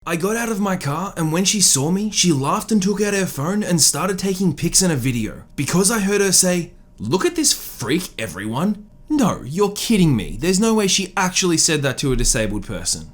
I got out of my car and when she saw me, she laughed and took out her phone and started taking pics and a video. Because I heard her say, "Look at this freak, everyone." No, you're kidding me. There's no way she actually said that to a disabled person.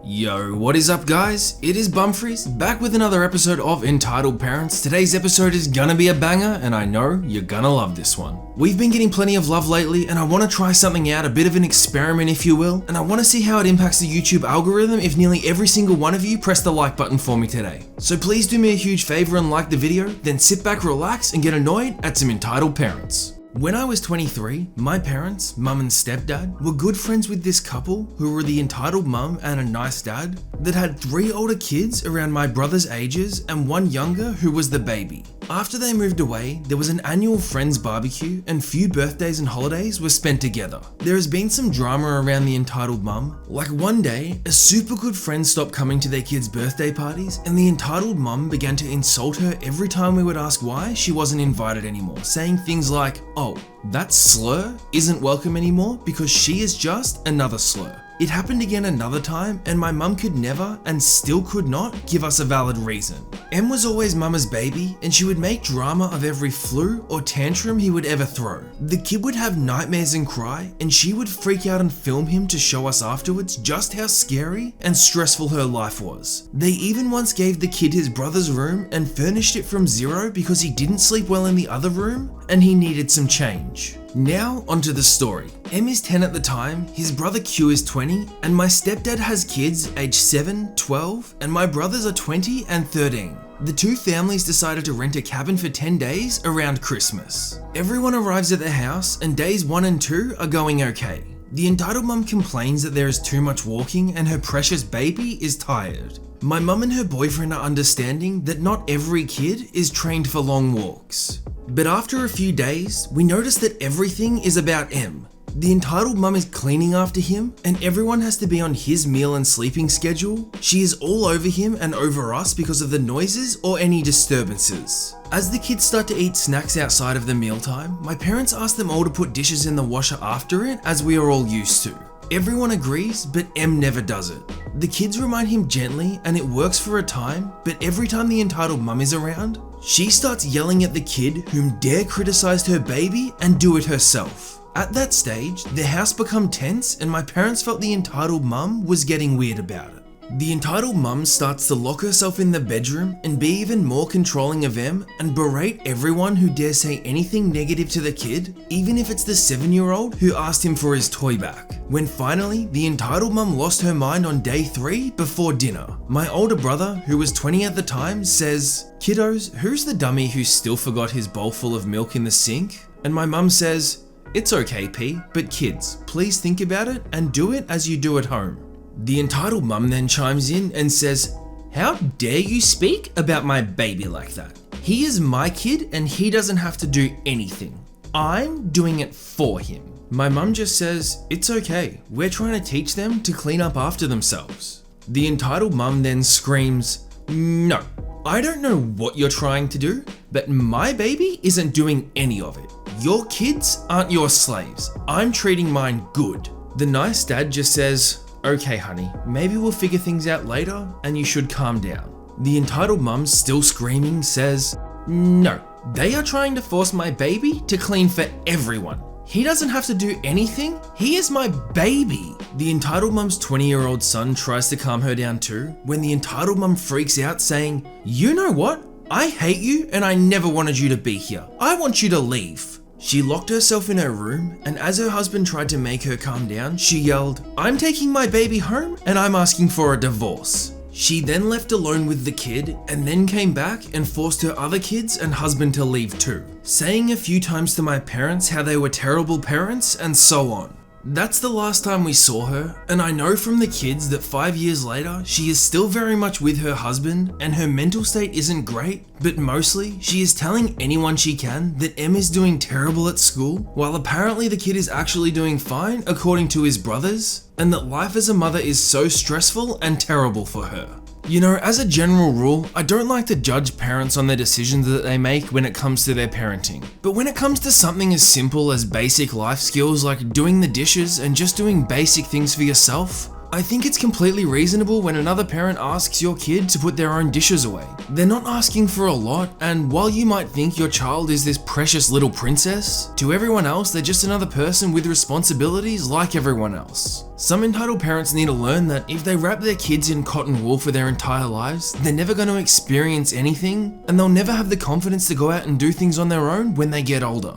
Yo, what is up guys? It is Bumfris, back with another episode of Entitled Parents. Today's episode is gonna be a banger, and I know you're gonna love this one. We've been getting plenty of love lately, and I want to try something out, a bit of an experiment if you will, and I want to see how it impacts the YouTube algorithm if nearly every single one of you press the like button for me today. So please do me a huge favor and like the video, then sit back, relax, and get annoyed at some entitled parents. When I was 23, my parents, mum and stepdad, were good friends with this couple who were the entitled mum and a nice dad that had 3 older kids around my brother's ages and 1 younger who was the baby. After they moved away, there was an annual friends barbecue and few birthdays and holidays were spent together. There has been some drama around the entitled mum, like one day, a super good friend stopped coming to their kids' birthday parties and the entitled mum began to insult her every time we would ask why she wasn't invited anymore, saying things like, "Oh, that slur isn't welcome anymore because she is just another slur." It happened again another time and my mum could never and still could not give us a valid reason. Em was always mama's baby and she would make drama of every flu or tantrum he would ever throw. The kid would have nightmares and cry and she would freak out and film him to show us afterwards just how scary and stressful her life was. They even once gave the kid his brother's room and furnished it from zero because he didn't sleep well in the other room and he needed some change. Now onto the story. Em is 10 at the time, his brother Q is 20, and my stepdad has kids aged 7, 12, and my brothers are 20 and 13. The two families decided to rent a cabin for 10 days around Christmas. Everyone arrives at the house and days 1 and 2 are going okay. The entitled mum complains that there is too much walking and her precious baby is tired. My mum and her boyfriend are understanding that not every kid is trained for long walks. But after a few days, we notice that everything is about Em. The entitled mum is cleaning after him and everyone has to be on his meal and sleeping schedule. She is all over him and over us because of the noises or any disturbances. As the kids start to eat snacks outside of the mealtime, my parents ask them all to put dishes in the washer after it, as we are all used to. Everyone agrees, but Em never does it. The kids remind him gently and it works for a time, but every time the entitled mum is around, she starts yelling at the kid whom dare criticized her baby and do it herself. At that stage, the house became tense and my parents felt the entitled mum was getting weird about it. The entitled mum starts to lock herself in the bedroom and be even more controlling of Em and berate everyone who dare say anything negative to the kid, even if it's the 7-year-old who asked him for his toy back. When finally, the entitled mum lost her mind on day 3 before dinner. My older brother, who was 20 at the time, says, "Kiddos, who's the dummy who still forgot his bowl full of milk in the sink?" And my mum says, "It's okay, P, but kids, please think about it and do it as you do at home." The entitled mum then chimes in and says, "How dare you speak about my baby like that? He is my kid and he doesn't have to do anything. I'm doing it for him." My mum just says, "It's okay, we're trying to teach them to clean up after themselves." The entitled mum then screams, "No, I don't know what you're trying to do, but my baby isn't doing any of it. Your kids aren't your slaves. I'm treating mine good." The nice dad just says, "Okay honey, maybe we'll figure things out later and you should calm down." The entitled mum, still screaming, says, "No, they are trying to force my baby to clean for everyone. He doesn't have to do anything. He is my baby." The entitled mum's 20-year-old son tries to calm her down too, when the entitled mum freaks out saying, "You know what? I hate you and I never wanted you to be here. I want you to leave." She locked herself in her room, and as her husband tried to make her calm down, she yelled, "I'm taking my baby home and I'm asking for a divorce." She then left alone with the kid and then came back and forced her other kids and husband to leave too, saying a few times to my parents how they were terrible parents and so on. That's the last time we saw her, and I know from the kids that 5 years later, she is still very much with her husband and her mental state isn't great, but mostly she is telling anyone she can that Em is doing terrible at school, while apparently the kid is actually doing fine according to his brothers, and that life as a mother is so stressful and terrible for her. You know, as a general rule, I don't like to judge parents on the decisions that they make when it comes to their parenting. But when it comes to something as simple as basic life skills like doing the dishes and just doing basic things for yourself, I think it's completely reasonable when another parent asks your kid to put their own dishes away. They're not asking for a lot, and while you might think your child is this precious little princess, to everyone else they're just another person with responsibilities like everyone else. Some entitled parents need to learn that if they wrap their kids in cotton wool for their entire lives, they're never going to experience anything, and they'll never have the confidence to go out and do things on their own when they get older.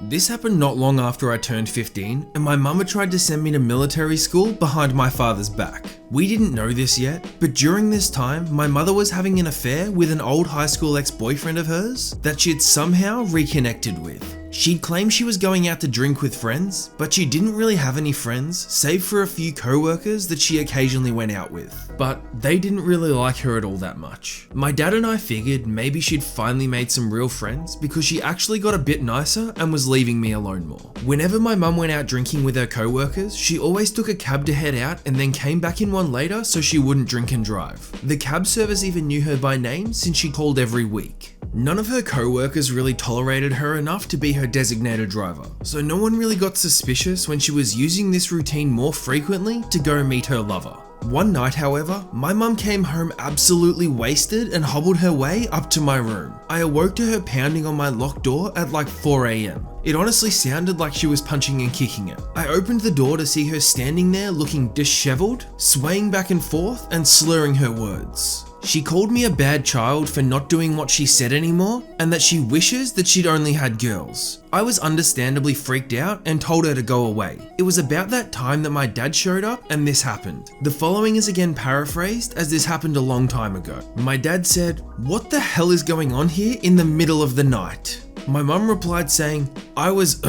This happened not long after I turned 15, and my mum had tried to send me to military school behind my father's back. We didn't know this yet, but during this time, my mother was having an affair with an old high school ex-boyfriend of hers that she'd somehow reconnected with. She'd claimed she was going out to drink with friends, but she didn't really have any friends, save for a few co-workers that she occasionally went out with. But they didn't really like her at all that much. My dad and I figured maybe she'd finally made some real friends because she actually got a bit nicer and was leaving me alone more. Whenever my mum went out drinking with her co-workers, she always took a cab to head out and then came back in one later so she wouldn't drink and drive. The cab service even knew her by name since she called every week. None of her co-workers really tolerated her enough to be her designated driver, so no one really got suspicious when she was using this routine more frequently to go meet her lover. One night, however, my mum came home absolutely wasted and hobbled her way up to my room. I awoke to her pounding on my locked door at like 4 AM. It honestly sounded like she was punching and kicking it. I opened the door to see her standing there looking disheveled, swaying back and forth and slurring her words. She called me a bad child for not doing what she said anymore, and that she wishes that she'd only had girls. I was understandably freaked out and told her to go away. It was about that time that my dad showed up and this happened. The following is again paraphrased as this happened a long time ago. My dad said, "What the hell is going on here in the middle of the night?" My mum replied saying, I was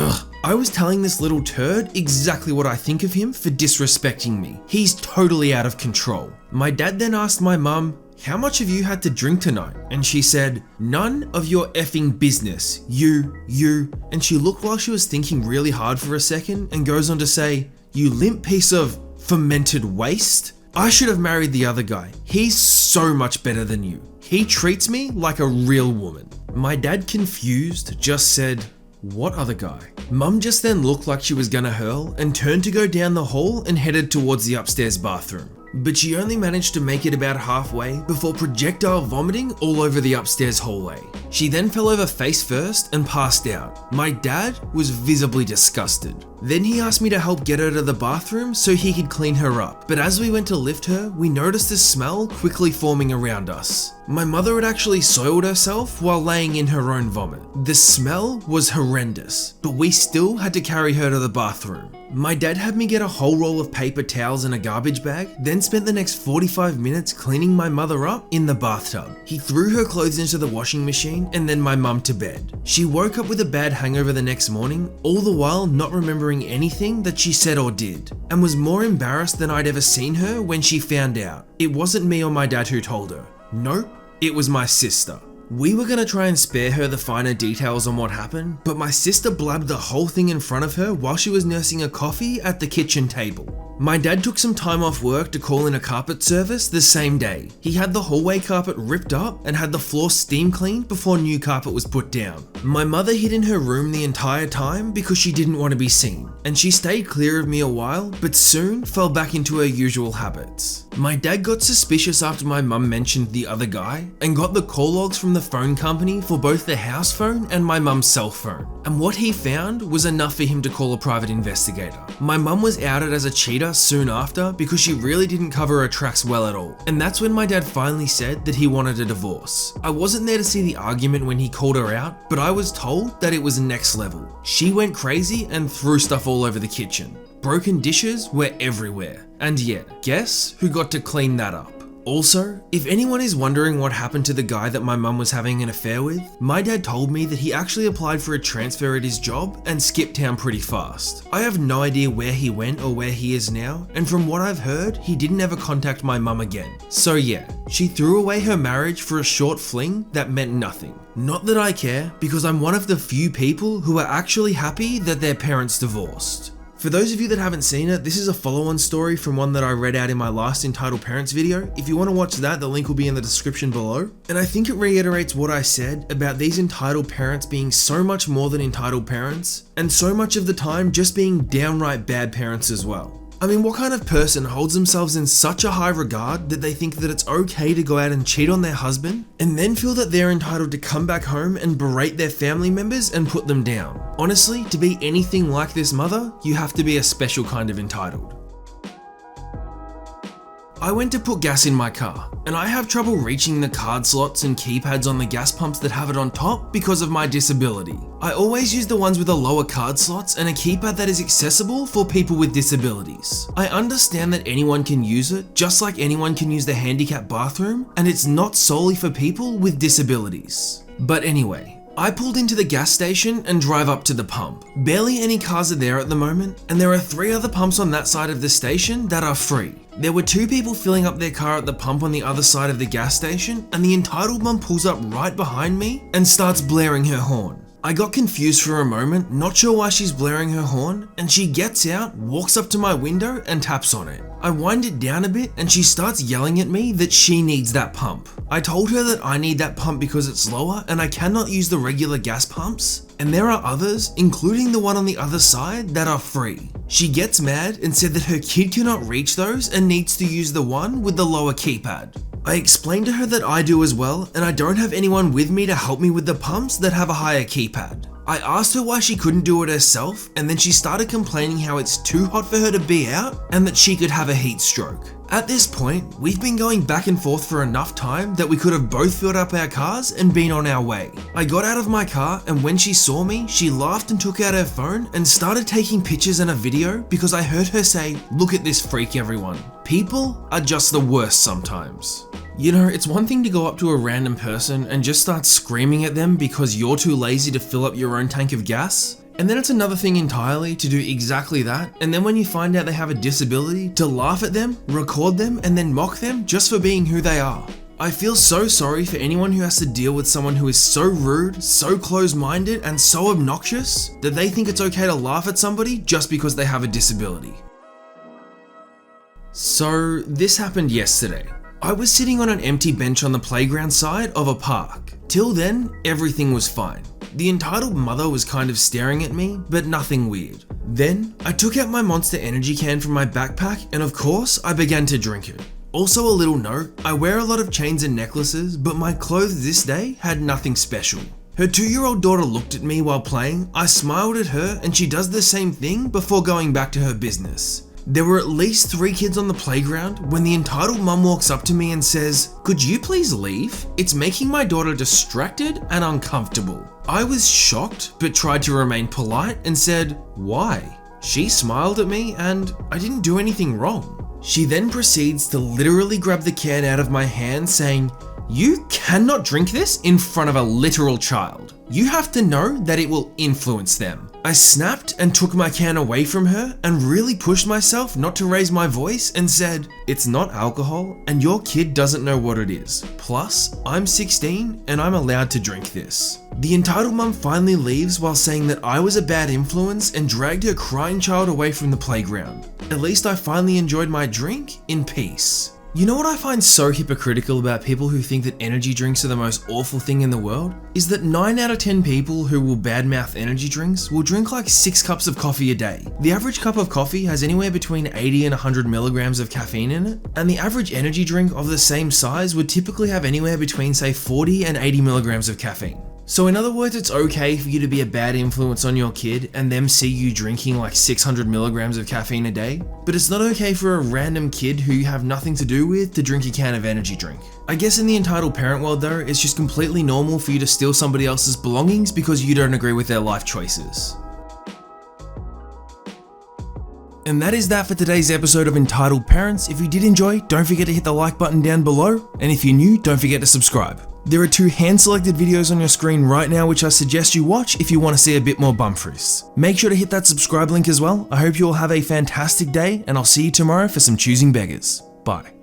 telling this little turd exactly what I think of him for disrespecting me. He's totally out of control." My dad then asked my mum, "How much have you had to drink tonight?" And she said, "None of your effing business. You. And she looked like she was thinking really hard for a second and goes on to say, "You limp piece of fermented waste. I should have married the other guy. He's so much better than you. He treats me like a real woman." My dad, confused, just said, "What other guy?" Mum just then looked like she was gonna hurl and turned to go down the hall and headed towards the upstairs bathroom. But she only managed to make it about halfway before projectile vomiting all over the upstairs hallway. She then fell over face first and passed out. My dad was visibly disgusted. Then he asked me to help get her to the bathroom so he could clean her up. But as we went to lift her, we noticed a smell quickly forming around us. My mother had actually soiled herself while laying in her own vomit. The smell was horrendous, but we still had to carry her to the bathroom. My dad had me get a whole roll of paper towels and a garbage bag, then spent the next 45 minutes cleaning my mother up in the bathtub. He threw her clothes into the washing machine and then my mum to bed. She woke up with a bad hangover the next morning, all the while not remembering anything that she said or did, and was more embarrassed than I'd ever seen her when she found out. It wasn't me or my dad who told her. Nope, it was my sister. We were gonna try and spare her the finer details on what happened, but my sister blabbed the whole thing in front of her while she was nursing a coffee at the kitchen table. My dad took some time off work to call in a carpet service the same day. He had the hallway carpet ripped up and had the floor steam cleaned before new carpet was put down. My mother hid in her room the entire time because she didn't want to be seen, and she stayed clear of me a while, but soon fell back into her usual habits. My dad got suspicious after my mum mentioned the other guy and got the call logs from the phone company for both the house phone and my mum's cell phone. And what he found was enough for him to call a private investigator. My mum was outed as a cheater soon after because she really didn't cover her tracks well at all. And that's when my dad finally said that he wanted a divorce. I wasn't there to see the argument when he called her out, but I was told that it was next level. She went crazy and threw stuff all over the kitchen. Broken dishes were everywhere. And yet, guess who got to clean that up? Also, if anyone is wondering what happened to the guy that my mum was having an affair with, my dad told me that he actually applied for a transfer at his job and skipped town pretty fast. I have no idea where he went or where he is now, and from what I've heard, he didn't ever contact my mum again. So yeah, she threw away her marriage for a short fling that meant nothing. Not that I care, because I'm one of the few people who are actually happy that their parents divorced. For those of you that haven't seen it, this is a follow-on story from one that I read out in my last Entitled Parents video. If you want to watch that, the link will be in the description below. And I think it reiterates what I said about these entitled parents being so much more than entitled parents, and so much of the time just being downright bad parents as well. I mean, what kind of person holds themselves in such a high regard that they think that it's okay to go out and cheat on their husband and then feel that they're entitled to come back home and berate their family members and put them down? Honestly, to be anything like this mother, you have to be a special kind of entitled. I went to put gas in my car, and I have trouble reaching the card slots and keypads on the gas pumps that have it on top because of my disability. I always use the ones with the lower card slots and a keypad that is accessible for people with disabilities. I understand that anyone can use it, just like anyone can use the handicap bathroom, and it's not solely for people with disabilities. But anyway, I pulled into the gas station and drive up to the pump. Barely any cars are there at the moment, and there are 3 other pumps on that side of the station that are free. There were 2 people filling up their car at the pump on the other side of the gas station, and the entitled mum pulls up right behind me and starts blaring her horn. I got confused for a moment, not sure why she's blaring her horn, and she gets out, walks up to my window and taps on it. I wind it down a bit and she starts yelling at me that she needs that pump. I told her that I need that pump because it's lower and I cannot use the regular gas pumps, and there are others, including the one on the other side, that are free. She gets mad and said that her kid cannot reach those and needs to use the one with the lower keypad. I explained to her that I do as well, and I don't have anyone with me to help me with the pumps that have a higher keypad. I asked her why she couldn't do it herself, and then she started complaining how it's too hot for her to be out and that she could have a heat stroke. At this point, we've been going back and forth for enough time that we could have both filled up our cars and been on our way. I got out of my car, and when she saw me, she laughed and took out her phone and started taking pictures and a video because I heard her say, "Look at this freak, everyone. People are just the worst sometimes." You know, it's one thing to go up to a random person and just start screaming at them because you're too lazy to fill up your own tank of gas. And then it's another thing entirely to do exactly that, and then when you find out they have a disability, to laugh at them, record them, and then mock them just for being who they are. I feel so sorry for anyone who has to deal with someone who is so rude, so close-minded, and so obnoxious that they think it's okay to laugh at somebody just because they have a disability. So, this happened yesterday. I was sitting on an empty bench on the playground side of a park. Till then, everything was fine. The entitled mother was kind of staring at me, but nothing weird. Then, I took out my Monster Energy can from my backpack, and of course, I began to drink it. Also a little note, I wear a lot of chains and necklaces, but my clothes this day had nothing special. Her 2-year-old daughter looked at me while playing, I smiled at her, and she does the same thing before going back to her business. There were at least 3 kids on the playground when the entitled mum walks up to me and says, "Could you please leave? It's making my daughter distracted and uncomfortable." I was shocked, but tried to remain polite and said, "Why?" She smiled at me and I didn't do anything wrong. She then proceeds to literally grab the can out of my hand saying, "You cannot drink this in front of a literal child. You have to know that it will influence them." I snapped and took my can away from her and really pushed myself not to raise my voice and said, "It's not alcohol and your kid doesn't know what it is. Plus, I'm 16 and I'm allowed to drink this." The entitled mum finally leaves while saying that I was a bad influence and dragged her crying child away from the playground. At least I finally enjoyed my drink in peace. You know what I find so hypocritical about people who think that energy drinks are the most awful thing in the world? Is that 9 out of 10 people who will badmouth energy drinks will drink like 6 cups of coffee a day. The average cup of coffee has anywhere between 80 and 100 milligrams of caffeine in it, and the average energy drink of the same size would typically have anywhere between say 40 and 80 milligrams of caffeine. So in other words, it's okay for you to be a bad influence on your kid and them see you drinking like 600 milligrams of caffeine a day, but it's not okay for a random kid who you have nothing to do with to drink a can of energy drink. I guess in the entitled parent world though, it's just completely normal for you to steal somebody else's belongings because you don't agree with their life choices. And that is that for today's episode of Entitled Parents. If you did enjoy, don't forget to hit the like button down below, and if you're new, don't forget to subscribe. There are 2 hand-selected videos on your screen right now which I suggest you watch if you want to see a bit more Bumfris. Make sure to hit that subscribe link as well. I hope you all have a fantastic day, and I'll see you tomorrow for some Choosing Beggars. Bye.